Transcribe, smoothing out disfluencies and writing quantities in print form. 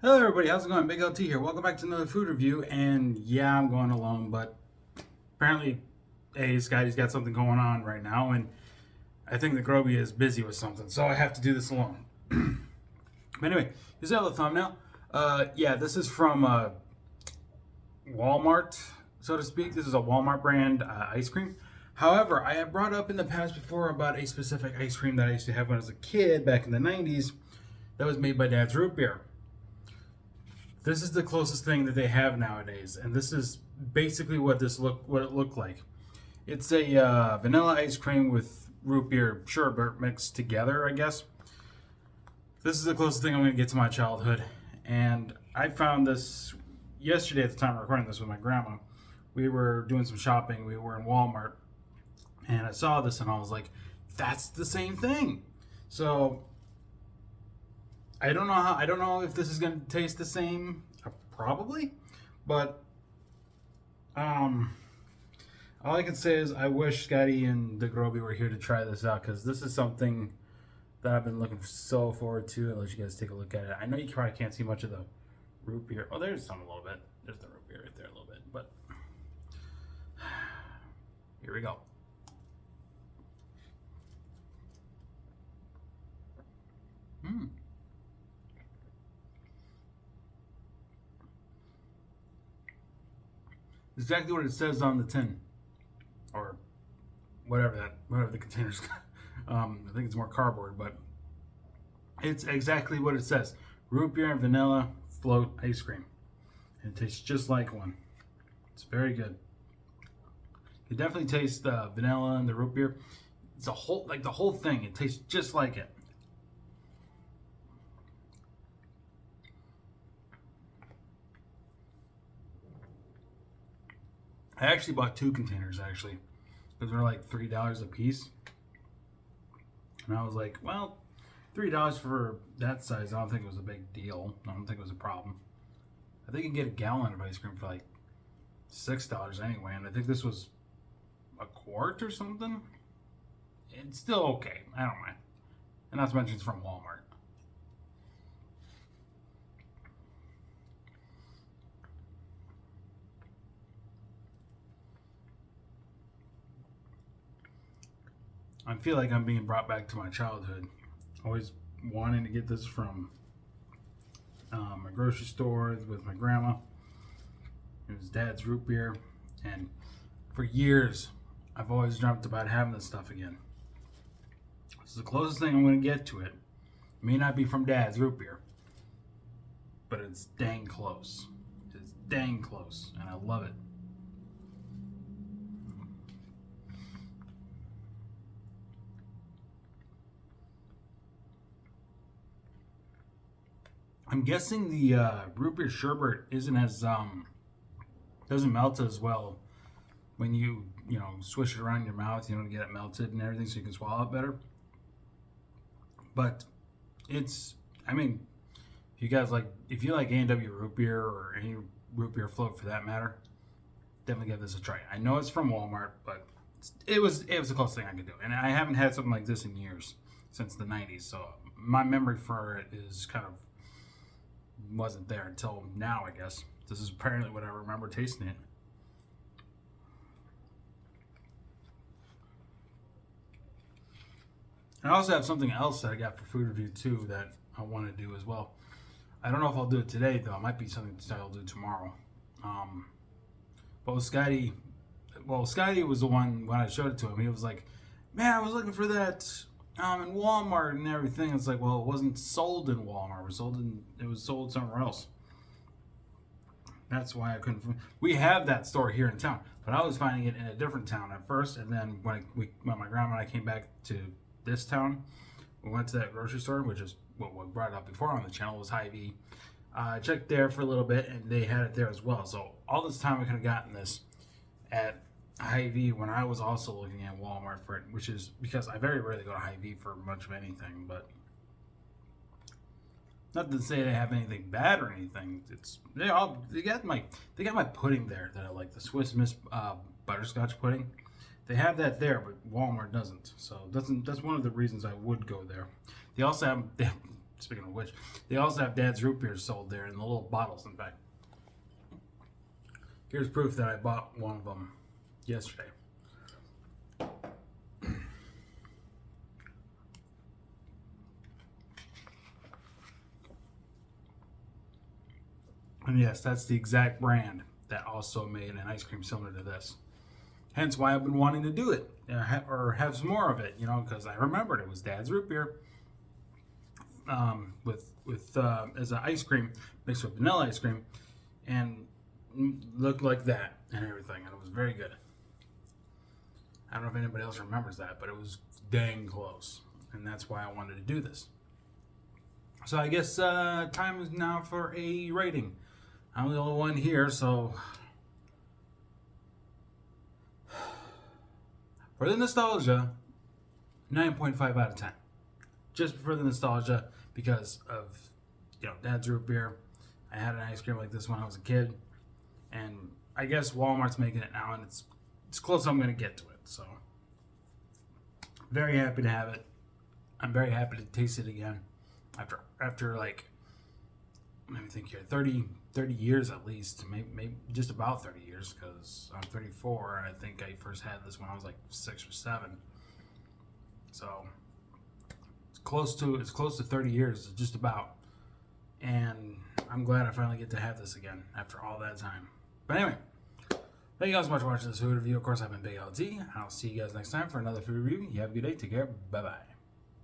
Hello everybody, how's it going? BigLT here. Welcome back to another food review. And yeah, I'm going alone, but apparently, hey, Scotty's got something going on right now, and I think the Groby is busy with something, so I have to do this alone. But anyway, here's the thumbnail. Yeah, this is from Walmart, so to speak. This is a Walmart brand ice cream. However, I have brought up in the past before about a specific ice cream that I used to have when I was a kid back in the 90s that was made by Dad's Root Beer. This is the closest thing that they have nowadays, and this is basically what it looked like. It's a vanilla ice cream with root beer sherbet mixed together, I guess. This is the closest thing I'm going to get to my childhood, and I found this yesterday at the time of recording this with my grandma. We were doing some shopping. We were in Walmart, and I saw this, and I was like, "That's the same thing." So I don't know if this is going to taste the same. Probably, but all I can say is I wish Scotty and the Groby were here to try this out, because this is something that I've been looking so forward to. I'll let you guys take a look at it. I know you probably can't see much of the root beer. Oh, there's some a little bit. There's the root beer right there a little bit, but here we go. Mm. Exactly what it says on the tin, or whatever the container's. I think it's more cardboard, but it's exactly what it says: root beer and vanilla float ice cream. And it tastes just like one. It's very good. You definitely taste the vanilla and the root beer. It's the whole thing. It tastes just like it. I actually bought two containers actually, because they're like $3 a piece. And I was like, well, $3 for that size, I don't think it was a big deal. I don't think it was a problem. I think you can get a gallon of ice cream for like $6 anyway, and I think this was a quart or something. It's still okay. I don't mind. And not to mention it's from Walmart. I feel like I'm being brought back to my childhood. Always wanting to get this from my grocery store with my grandma. It was Dad's root beer, and for years I've always dreamt about having this stuff again. This is the closest thing I'm going to get to it. It may not be from Dad's root beer, but it's dang close. It's dang close, and I love it. I'm guessing the root beer sherbet isn't as doesn't melt as well when you swish it around your mouth. You know, to get it melted and everything, so you can swallow it better. But it's, I mean, if you like A&W root beer or any root beer float for that matter, definitely give this a try. I know it's from Walmart, but it was the closest thing I could do, and I haven't had something like this in years, since the 90s. So my memory for it is kind of wasn't there until now, I guess. This is apparently what I remember tasting it. I also have something else that I got for food review too that I want to do as well. I don't know if I'll do it today though. It might be something that I'll do tomorrow. Um, but with Scotty, well, Scotty was the one when I showed it to him. He was like, "Man, I was looking for that in Walmart and everything." It's like, well, it wasn't sold in Walmart. It was sold somewhere else. That's why I couldn't. We have that store here in town, but I was finding it in a different town at first, and then when my grandma and I came back to this town, we went to that grocery store, which is what we brought up before on the channel, was Hy-Vee. I checked there for a little bit, and they had it there as well. So all this time I could have gotten this at Hy-Vee when I was also looking at Walmart for it, which is because I very rarely go to Hy-Vee for much of anything. But not to say they have anything bad or anything. They got my pudding there that I like, the Swiss Miss butterscotch pudding. They have that there, but Walmart doesn't. So that's one of the reasons I would go there. They also have Speaking of which, they also have Dad's root beers sold there in the little bottles, in fact. Here's proof that I bought one of them yesterday. And yes, that's the exact brand that also made an ice cream similar to this. Hence why I've been wanting to do it, or have some more of it, you know, because I remembered it was Dad's root beer with as an ice cream mixed with vanilla ice cream, and looked like that and everything, and it was very good. I don't know if anybody else remembers that, but it was dang close, and that's why I wanted to do this. So I guess time is now for a rating. I'm the only one here, so for the nostalgia, 9.5 out of 10. Just for the nostalgia, because of, you know, Dad's root beer. I had an ice cream like this when I was a kid, and I guess Walmart's making it now, and it's close. I'm gonna get to it, so very happy to have it. I'm very happy to taste it again after like, let me think here, 30 years at least, maybe just about 30 years, because I'm 34. I think I first had this when I was like 6 or 7. So it's close to 30 years, just about. And I'm glad I finally get to have this again after all that time. But anyway, thank you guys so much for watching this food review. Of course, I've been BigLT. I'll see you guys next time for another food review. You have a good day. Take care. Bye bye.